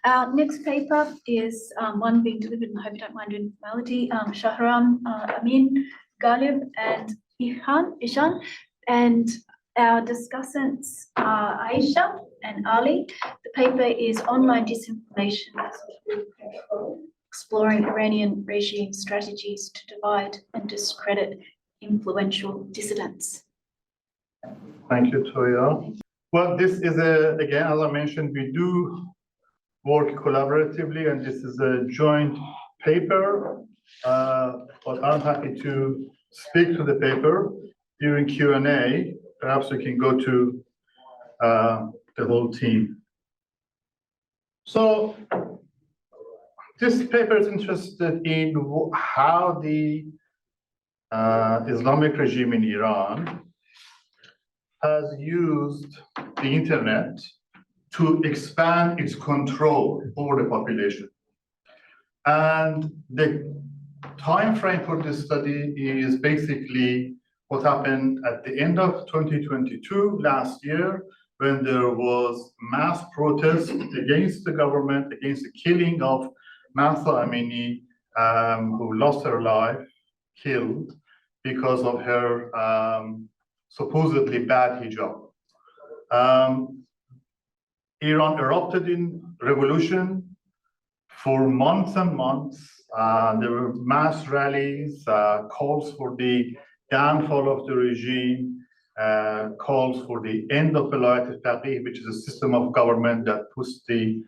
Our next paper is one being delivered, and I hope you don't mind doing formality. Shahram, Amin, Galib, and Ihsan, and our discussants are Ayesha and Ali. The paper is Online Disinformation as Control, Exploring Iranian Regime Strategies to Divide and Discredit Influential Dissidents. Thank you, Toya. Well, this is again, as I mentioned, we do work collaboratively, and this is a joint paper, but I'm happy to speak to the paper during Q&A. Perhaps we can go to the whole team. So this paper is interested in how the Islamic regime in Iran has used the internet to expand its control over the population. And the time frame for this study is basically what happened at the end of 2022, last year, when there was mass protest against the government, against the killing of Mahsa Amini, who lost her life, killed, because of her supposedly bad hijab. Iran erupted in revolution for months and months. There were mass rallies, calls for the downfall of the regime, calls for the end of Velayat al-Faqih, which is a system of government that puts the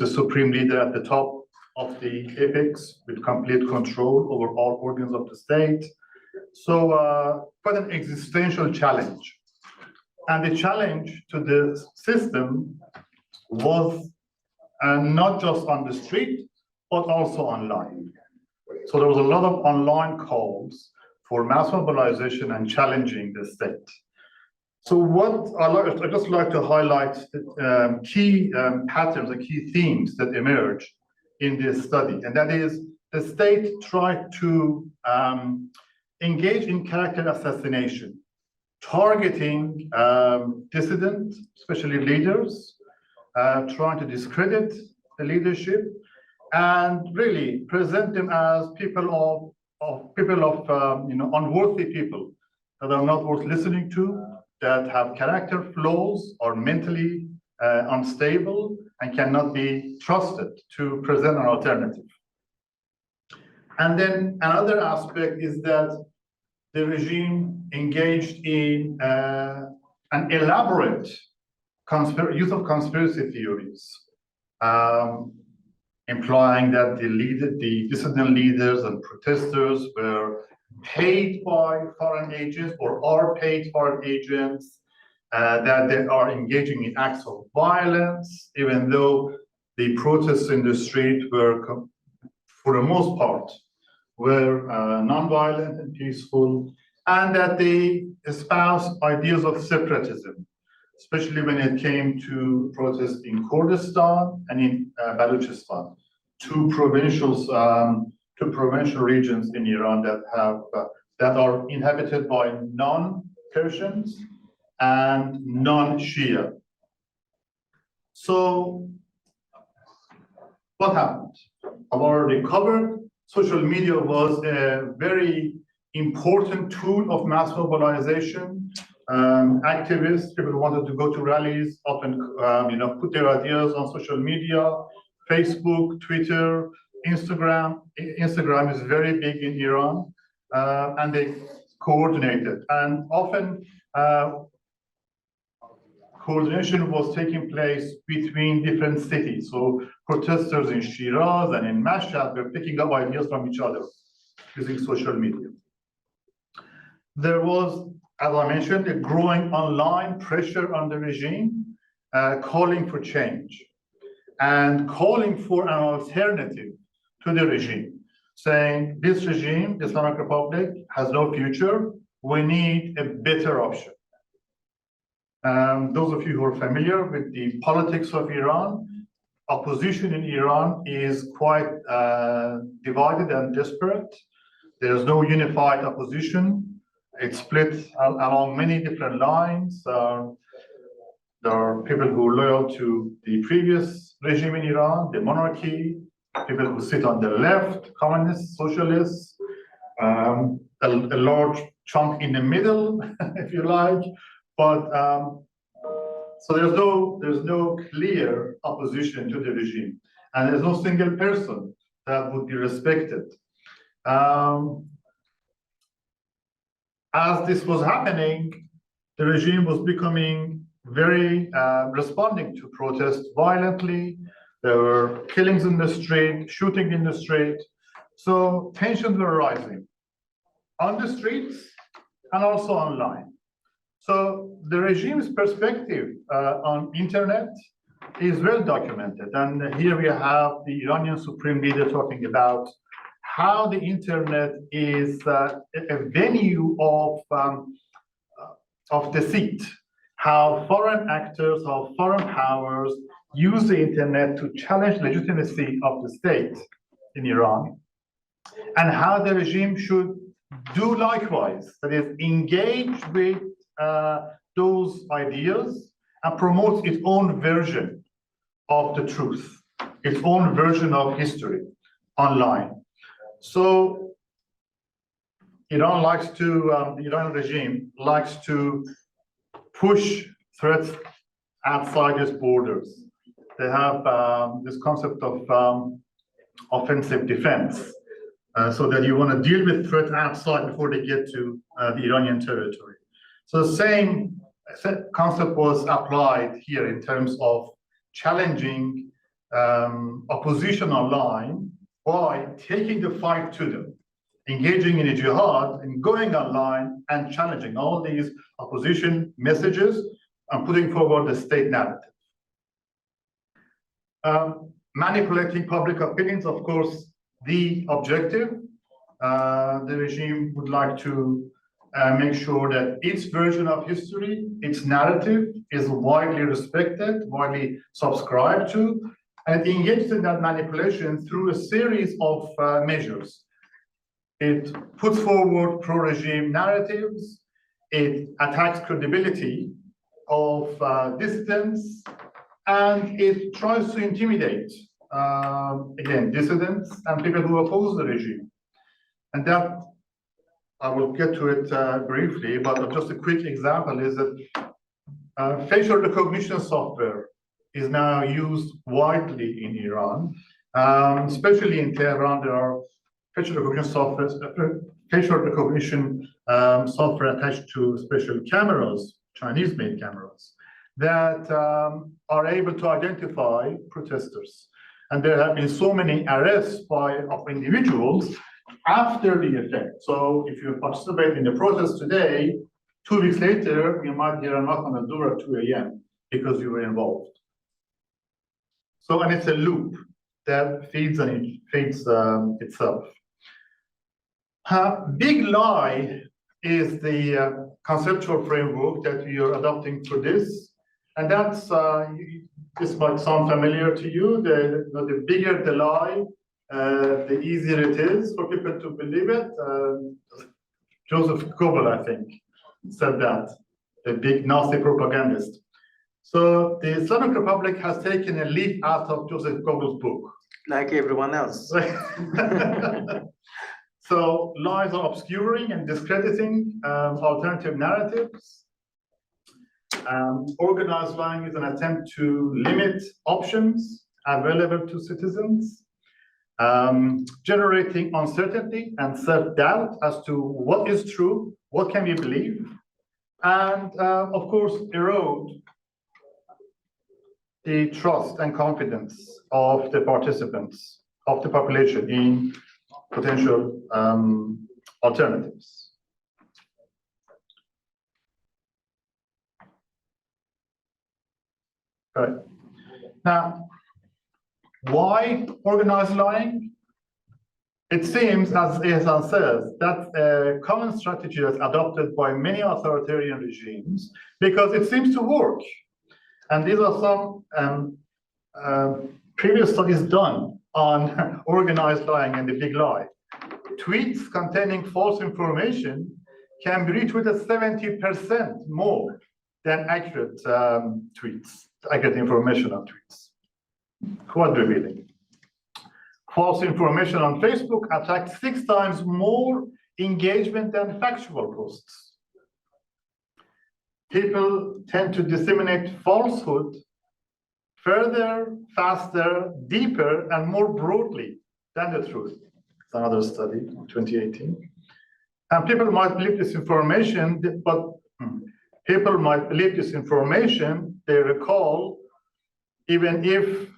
supreme leader at the top of the apex with complete control over all organs of the state. So quite an existential challenge. And the challenge to the system was not just on the street, but also online. So there was a lot of online calls for mass mobilization and challenging the state. So what I'd just like to highlight the key patterns and key themes that emerged in this study, and that is the state tried to engage in character assassination, targeting dissidents, especially leaders, trying to discredit the leadership, and really present them as people of unworthy people that are not worth listening to, that have character flaws, or mentally unstable, and cannot be trusted to present an alternative. And then another aspect is that the regime engaged in an elaborate use of conspiracy theories, implying that the dissident leaders and protesters were paid by foreign agents or are paid foreign agents, that they are engaging in acts of violence, even though the protests in the street were, for the most part, were non-violent and peaceful, and that they espoused ideas of separatism, especially when it came to protests in Kurdistan and in Balochistan, two provincial regions in Iran that are inhabited by non-Persians and non-Shia. So what happened? I've already covered. Social media was a very important tool of mass mobilization. Activists, people who wanted to go to rallies, often put their ideas on social media, Facebook, Twitter, Instagram. Instagram is very big in Iran, and they coordinated. And often coordination was taking place between different cities. So protesters in Shiraz and in Mashhad were picking up ideas from each other using social media. There was, as I mentioned, a growing online pressure on the regime, calling for change and calling for an alternative to the regime, saying this regime, the Islamic Republic, has no future. We need a better option. Those of you who are familiar with the politics of Iran, opposition in Iran is quite divided and disparate. There's no unified opposition. It's split along many different lines. There are people who are loyal to the previous regime in Iran, the monarchy, people who sit on the left, communists, socialists, a large chunk in the middle, if you like. But so there's no clear opposition to the regime, and there's no single person that would be respected. As this was happening, the regime was becoming very responding to protests violently. There were killings in the street, shooting in the street. So tensions were rising on the streets and also online. So the regime's perspective on internet is well documented. And here we have the Iranian Supreme Leader talking about how the internet is a venue of deceit, how foreign actors, how foreign powers use the internet to challenge legitimacy of the state in Iran, and how the regime should do likewise, that is, engage with those ideas and promote its own version of the truth, its own version of history online. So Iran likes to, the Iranian regime likes to push threats outside its borders. They have this concept of offensive defense, so that you want to deal with threats outside before they get to the Iranian territory. So the same concept was applied here in terms of challenging opposition online by taking the fight to them, engaging in a jihad and going online and challenging all these opposition messages and putting forward the state narrative. Manipulating public opinions, of course, the objective. The regime would like to make sure that its version of history, its narrative, is widely respected, widely subscribed to, and it engages in that manipulation through a series of measures. It puts forward pro-regime narratives, it attacks credibility of dissidents, and it tries to intimidate, again, dissidents and people who oppose the regime. And that, I will get to it briefly, but just a quick example is that facial recognition software is now used widely in Iran, especially in Tehran. There are facial recognition software attached to special cameras, Chinese-made cameras, that are able to identify protesters. And there have been so many arrests of individuals after the effect. So if you participate in the protest today, 2 weeks later, you might hear a knock on the door at 2 a.m. because you were involved. So, and it's a loop that feeds itself. Big lie is the conceptual framework that we are adopting for this. And that's, this might sound familiar to you. The bigger the lie, the easier it is for people to believe it. Joseph Goebbels, I think, said that, the big Nazi propagandist. So the Islamic Republic has taken a leaf out of Joseph Goebbels' book. Like everyone else. So lies are obscuring and discrediting alternative narratives. Organized lying is an attempt to limit options available to citizens, generating uncertainty and self-doubt as to what is true, what can we believe, and of course erode the trust and confidence of the participants, of the population in potential alternatives. Right. Now, why organized lying? It seems, as Ihsan says, that's a common strategy that's adopted by many authoritarian regimes because it seems to work. And these are some previous studies done on organized lying and the big lie. Tweets containing false information can be retweeted 70% more than accurate tweets, accurate information on tweets. Quite revealing. False information on Facebook attracts 6 times more engagement than factual posts. People tend to disseminate falsehood further, faster, deeper, and more broadly than the truth. It's another study in 2018. And people might believe this information, but people might believe this information they recall, even if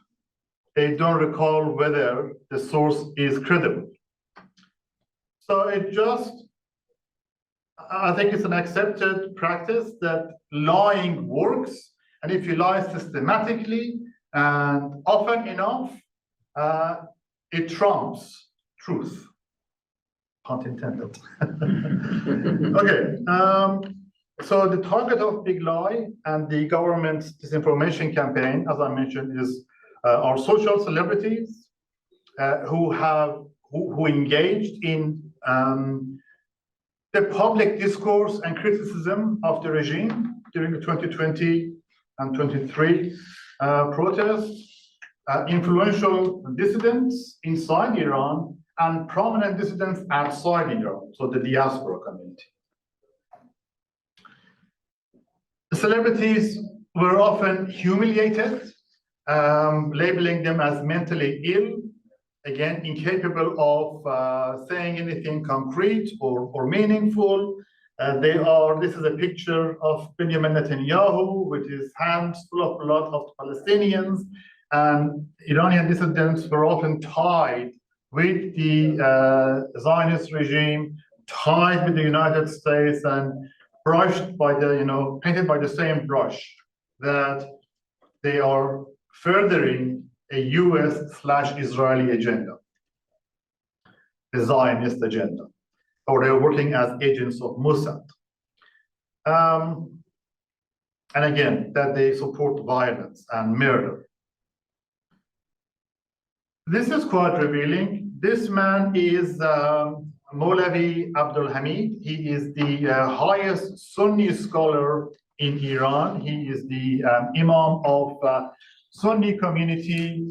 they don't recall whether the source is credible. So I think it's an accepted practice that lying works, and if you lie systematically and often enough, it trumps truth. Pun intended. Okay, so the target of Big Lie and the government's disinformation campaign, as I mentioned, is are social celebrities who engaged in the public discourse and criticism of the regime during the 2020 and 23 protests, influential dissidents inside Iran and prominent dissidents outside Iran, so the diaspora community. The celebrities were often humiliated, labeling them as mentally ill, again, incapable of saying anything concrete or meaningful. This is a picture of Benjamin Netanyahu with his hands full of blood of Palestinians, and Iranian dissidents were often tied with the Zionist regime, tied with the United States, and brushed by painted by the same brush that they are furthering a US/Israeli agenda, a Zionist agenda, or they're working as agents of Mossad. And again, that they support violence and murder. This is quite revealing. This man is Maulavi Abdul Hamid. He is the highest Sunni scholar in Iran. He is the Imam of Sunni community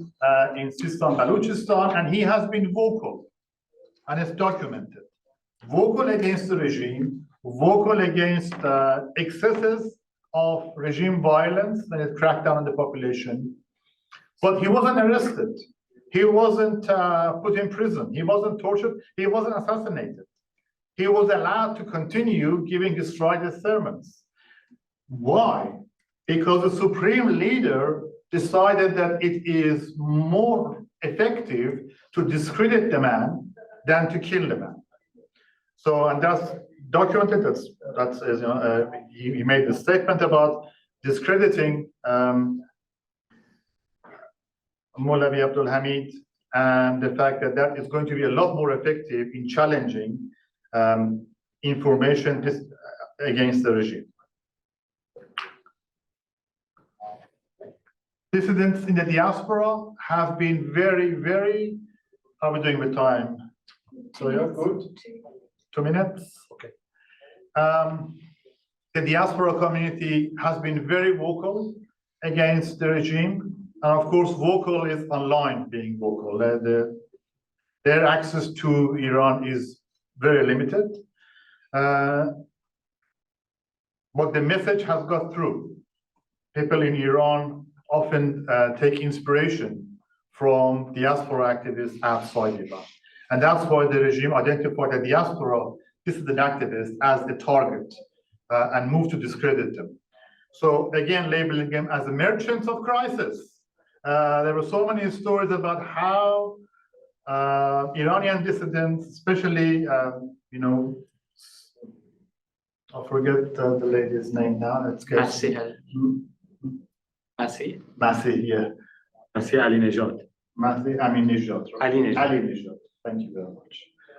in Sistan, Balochistan, and he has been vocal, and it's documented. Vocal against the regime, vocal against excesses of regime violence when it cracked down on the population. But he wasn't arrested. He wasn't put in prison. He wasn't tortured. He wasn't assassinated. He was allowed to continue giving his Friday sermons. Why? Because the supreme leader decided that it is more effective to discredit the man than to kill the man. So, and that's documented. That's he made a statement about discrediting Maulavi Abdul Hamid, and the fact that that is going to be a lot more effective in challenging information against the regime. Dissidents in the diaspora have been very, very, how are we doing with time? So yeah, good. 2 minutes? Okay. The diaspora community has been very vocal against the regime. And of course, vocal is online being vocal. Their access to Iran is very limited. But the message has got through. People in Iran often take inspiration from diaspora activists outside Iran. And that's why the regime identified the diaspora dissident activists as a target and moved to discredit them. So again, labeling them as the merchants of crisis. There were so many stories about how Iranian dissidents, especially, I forget the lady's name now. Let's get Masih, yeah. Masih Ali Nejad. Masih Amin Nejad. Right? Ali Nejad. Ali Nejad. Thank you very much.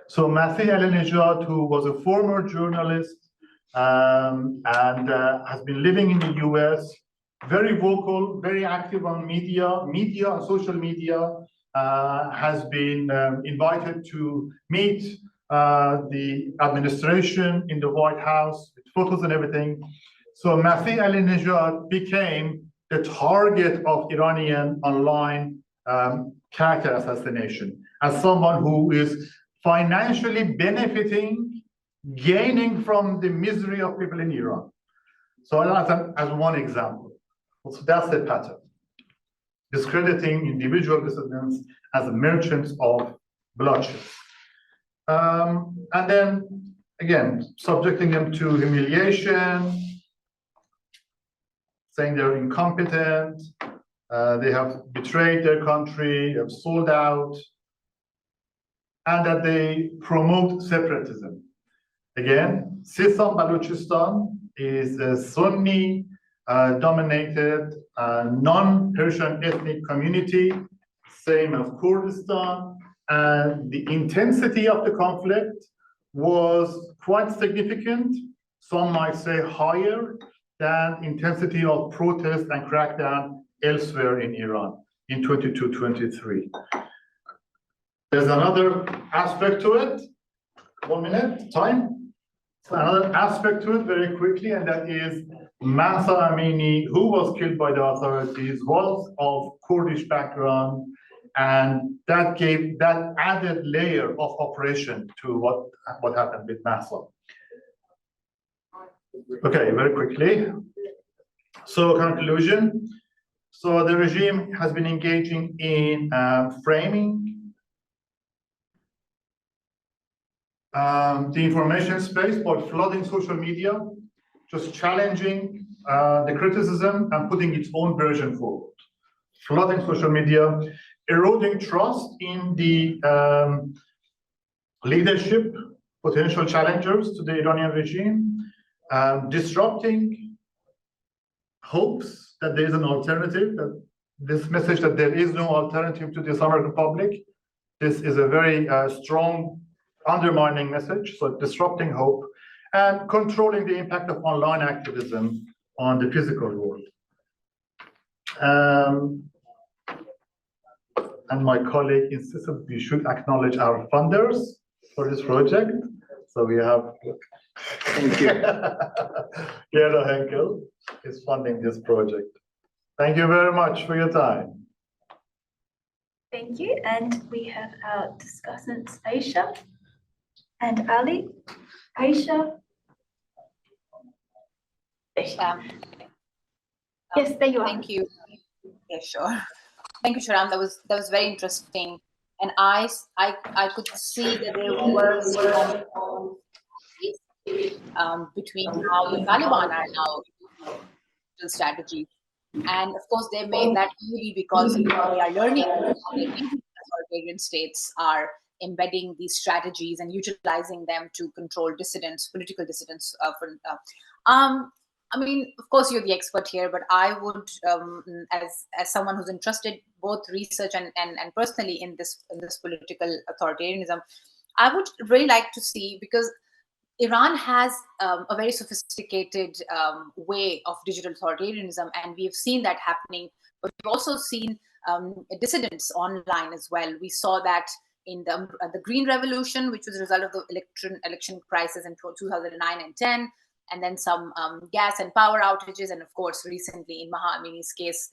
So Masih Ali Nejad, who was a former journalist and has been living in the US, very vocal, very active on media, social media, has been invited to meet the administration in the White House with photos and everything. So Masih Alinejad became the target of Iranian online character assassination as someone who is financially benefiting, gaining from the misery of people in Iran. So as one example. So that's the pattern. Discrediting individual dissidents as merchants of bloodshed. And then, again, subjecting them to humiliation, saying they're incompetent, they have betrayed their country, have sold out, and that they promote separatism. Again, Sistan Balochistan is a Sunni dominated non-Persian ethnic community, same as Kurdistan, and the intensity of the conflict was quite significant, some might say higher than intensity of protest and crackdown elsewhere in Iran in 22-23. There's another aspect to it. 1 minute, time. Another aspect to it very quickly, and that is Mahsa Amini, who was killed by the authorities, was of Kurdish background, and that gave that added layer of operation to what happened with Mahsa. Okay, very quickly. So conclusion. So the regime has been engaging in framing the information space by flooding social media, just challenging the criticism and putting its own version forward. Flooding social media, eroding trust in the leadership, potential challengers to the Iranian regime, disrupting hopes that there is an alternative, that this message that there is no alternative to the Islamic Republic. This is a very strong undermining message, so disrupting hope, and controlling the impact of online activism on the physical world. And my colleague insisted we should acknowledge our funders for this project. So we have, Thank you. Gero Henkel is funding this project. Thank you very much for your time. Thank you. And we have our discussants, Ayesha and Ali. Ayesha. Yes, there you are. Thank you. Yeah, sure. Thank you, Shahram. That was very interesting, and I could see that there were between how the Taliban are now strategy, and of course they made that easy because they are learning how the authoritarian states are embedding these strategies and utilizing them to control dissidents, political dissidents. I mean, of course, you're the expert here, but I would, as someone who's interested both research and personally in this political authoritarianism, I would really like to see, because Iran has a very sophisticated way of digital authoritarianism, and we've seen that happening. But we've also seen dissidents online as well. We saw that in the Green Revolution, which was a result of the election crisis in 2009 and 10. And then some gas and power outages, and of course, recently in Mahsa Amini's case.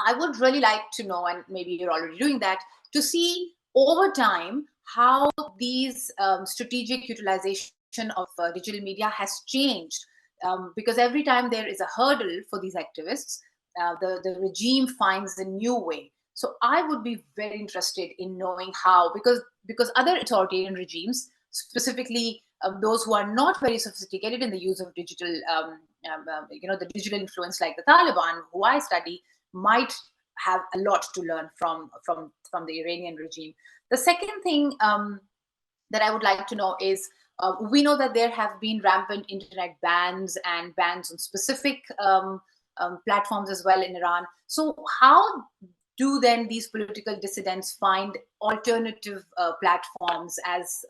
I would really like to know, and maybe you're already doing that, to see over time how these strategic utilization of digital media has changed. Because every time there is a hurdle for these activists, the regime finds a new way. So I would be very interested in knowing how, because other authoritarian regimes, specifically those who are not very sophisticated in the use of digital, the digital influence like the Taliban, who I study, might have a lot to learn from the Iranian regime. The second thing that I would like to know is, we know that there have been rampant internet bans and bans on specific platforms as well in Iran. So how do then these political dissidents find alternative platforms, as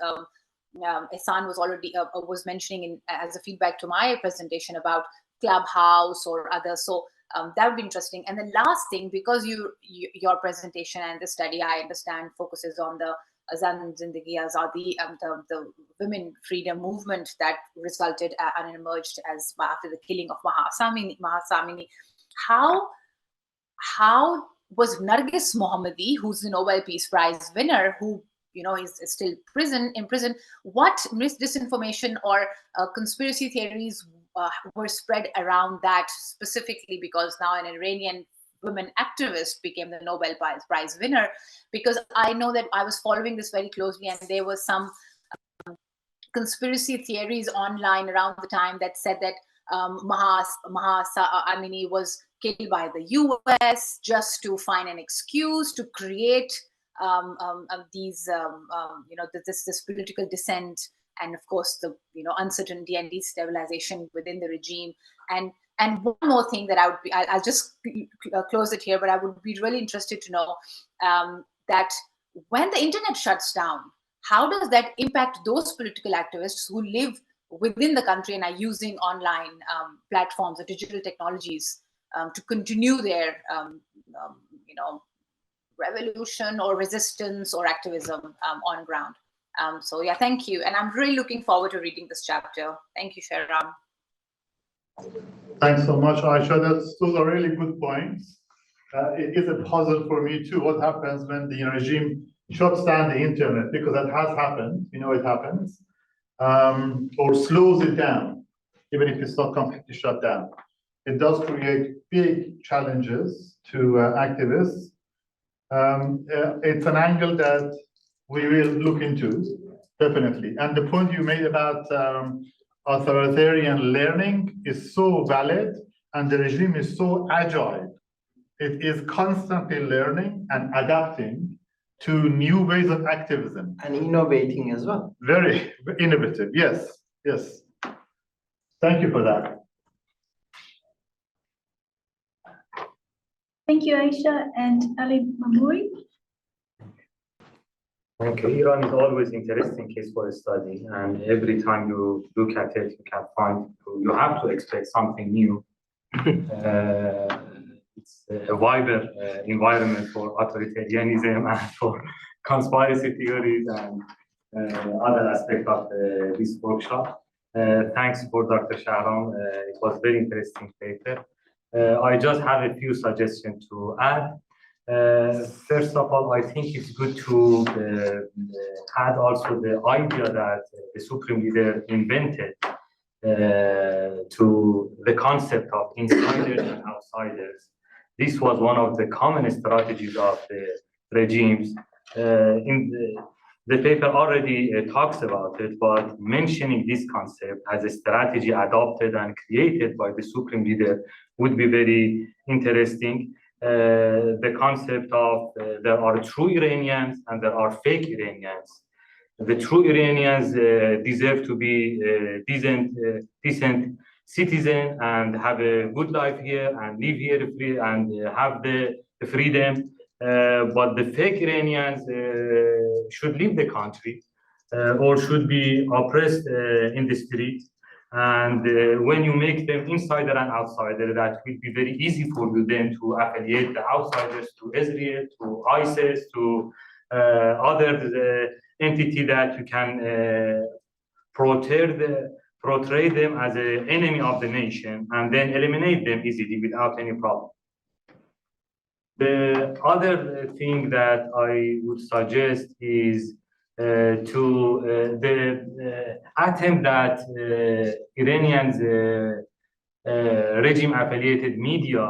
Ihsan was already was mentioning as a feedback to my presentation about Clubhouse or others. So that would be interesting. And the last thing, because your presentation and the study, I understand, focuses on the Zan Zindagi Azadi, the women freedom movement that resulted and emerged as after the killing of Mahasamini. How was Nargis Mohammadi, who's the Nobel Peace Prize winner, who is still in prison, what disinformation or conspiracy theories were spread around that, specifically because now an Iranian woman activist became the Nobel Prize winner? Because I know that I was following this very closely, and there were some conspiracy theories online around the time that said that Amini was killed by the US just to find an excuse to create these this political dissent, and of course the uncertainty and destabilization within the regime. And one more thing that I'll just close it here, but I would be really interested to know that when the internet shuts down, how does that impact those political activists who live within the country and are using online platforms or digital technologies to continue their revolution or resistance or activism on ground? So yeah, thank you. And I'm really looking forward to reading this chapter. Thank you, Shahram. Thanks so much, Ayesha. Those are really good points. It is a puzzle for me too. What happens when the regime shuts down the internet? Because that has happened. It happens. Or slows it down, even if it's not completely shut down. It does create big challenges to activists. It's an angle that we will look into, definitely. And the point you made about authoritarian learning is so valid, and the regime is so agile. It is constantly learning and adapting to new ways of activism. And innovating as well. Very innovative, yes. Thank you for that. Thank you, Ayesha. And Ali Mamouri. Thank you. Iran is always interesting case for study, and every time you look at it, you have to expect something new. It's a wider environment for authoritarianism and for conspiracy theories and other aspects of this workshop. Thanks for Dr. Shahram. It was very interesting paper. I just have a few suggestions to add. First of all, I think it's good to add also the idea that the Supreme Leader invented to the concept of insiders and outsiders. This was one of the common strategies of the regimes. The paper already talks about it, but mentioning this concept as a strategy adopted and created by the Supreme Leader would be very interesting. The concept of there are true Iranians and there are fake Iranians. The true Iranians deserve to be decent citizen and have a good life here and live here free and have the freedom. But the fake Iranians should leave the country or should be oppressed in the street. And when you make them insider and outsider, that will be very easy for you then to affiliate the outsiders to Israel, to ISIS, to other entity that you can portray them as an enemy of the nation and then eliminate them easily without any problem. The other thing that I would suggest is the attempt that Iranians regime-affiliated media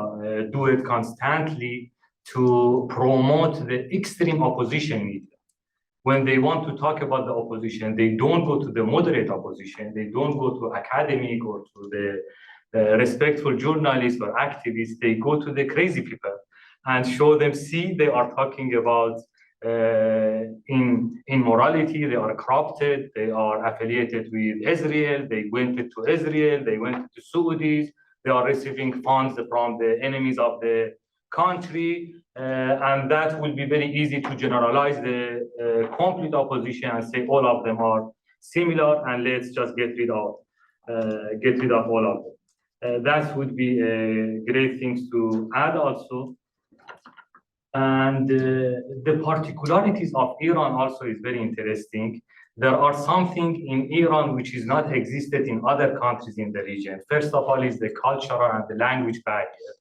do it constantly to promote the extreme opposition media. When they want to talk about the opposition, they don't go to the moderate opposition, they don't go to academic or to the respectful journalists or activists, they go to the crazy people and show them, see, they are talking about immorality, they are corrupted, they are affiliated with Israel, they went to Israel, they went to Saudis, they are receiving funds from the enemies of the country, and that will be very easy to generalize the complete opposition and say all of them are similar and let's just get rid of all of them. That would be a great thing to add also. And the particularities of Iran also is very interesting. There are something in Iran which is not existed in other countries in the region. First of all is the cultural and the language barrier.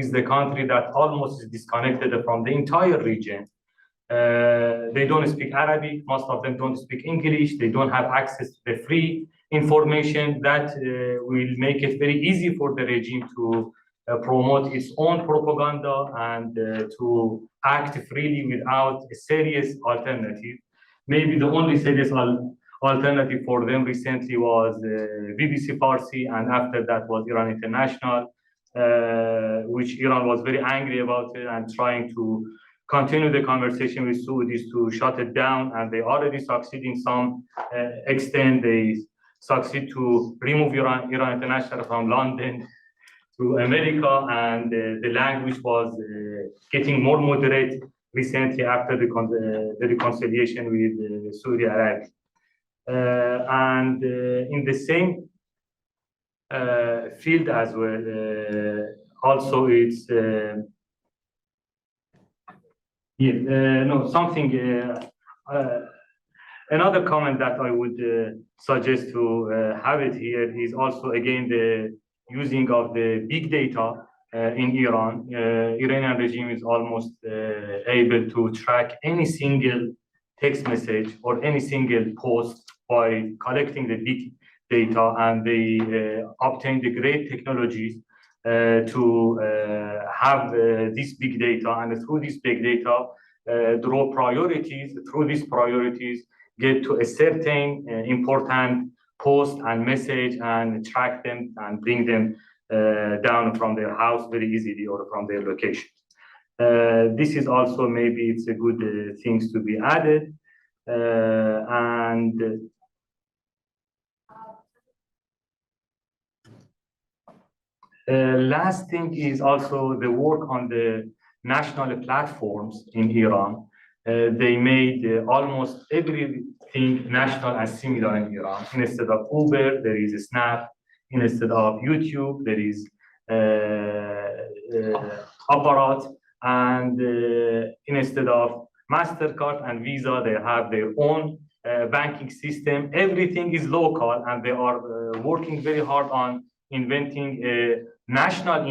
Is the country that almost is disconnected from the entire region. They don't speak Arabic, most of them don't speak English, they don't have access to the free information that will make it very easy for the regime to promote its own propaganda and to act freely without a serious alternative. Maybe the only serious alternative for them recently was BBC Farsi, and after that was Iran International, which Iran was very angry about it and trying to continue the conversation with Saudis to shut it down, and they already succeed in some extent. They succeed to remove Iran International from London to America, and the language was getting more moderate recently after the reconciliation with Saudi Arabia. And in the same field as well, also it's another comment that I would suggest to have it here is also again the using of the big data in Iran. Iranian regime is almost able to track any single text message or any single post by collecting the big data, and they obtain the great technologies to have this big data, and through this big data draw priorities. Through these priorities get to a certain important post and message and track them and bring them down from their house very easily or from their location. This is also maybe it's a good things to be added. Last thing is also the work on the national platforms in Iran. They made almost everything national and similar in Iran. Instead of Uber, there is a Snap. Instead of YouTube, there is Apparat. And instead of MasterCard and Visa, they have their own banking system. Everything is local, and they are working very hard on inventing a national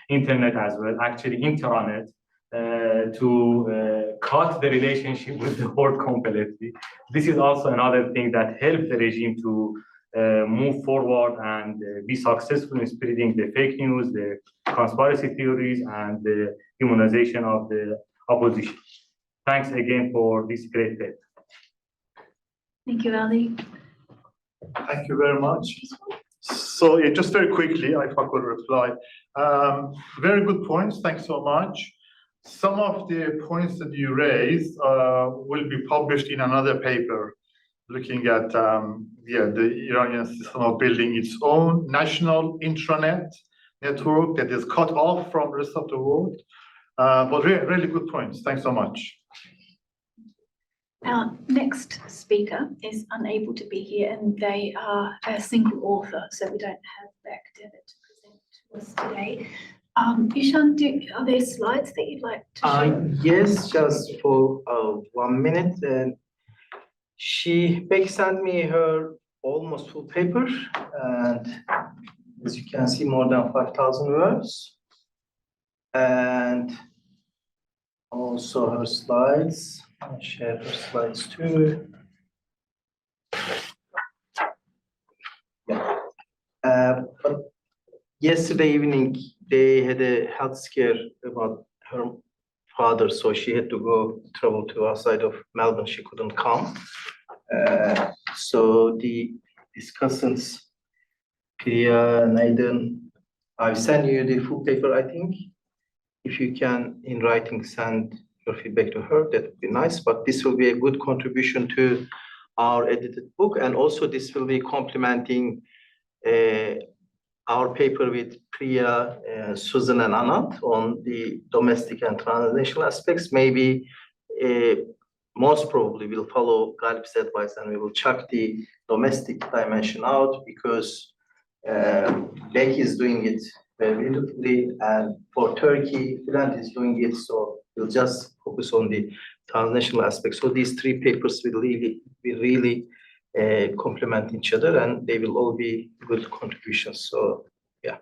internet as well, actually intranet, to cut the relationship with the world completely. This is also another thing that helped the regime to move forward and be successful in spreading the fake news, the conspiracy theories, and the humanization of the opposition. Thanks again for this great day. Thank you, Ali. Thank you very much. So yeah, just very quickly, if I could reply. Very good points. Thanks so much. Some of the points that you raised will be published in another paper, looking at the Iranian system of building its own national intranet network that is cut off from the rest of the world. But really good points. Thanks so much. Our next speaker is unable to be here, and they are a single author, so we don't have back David to present to us today. Ihsan, are there slides that you'd like to share? Yes, just for 1 minute. Becky sent me her almost full paper, and as you can see, more than 5,000 words, and also her slides. I'll share her slides too. Yeah. But yesterday evening, they had a health scare about her father, so she had to travel to outside of Melbourne. She couldn't come. So the discussants, Priya, Naiden, I've sent you the full paper, I think. If you can, in writing, send your feedback to her, that would be nice. But this will be a good contribution to our edited book. And also this will be complementing our paper with Priya, Susan, and Anand on the domestic and transnational aspects. Maybe most probably we'll follow Galib's advice and we will chuck the domestic dimension out, because Becky is doing it very beautifully, and for Turkey, Bülent is doing it. So We'll just focus on the transnational aspect. So these three papers will really complement each other, and they will all be good contributions. So yeah.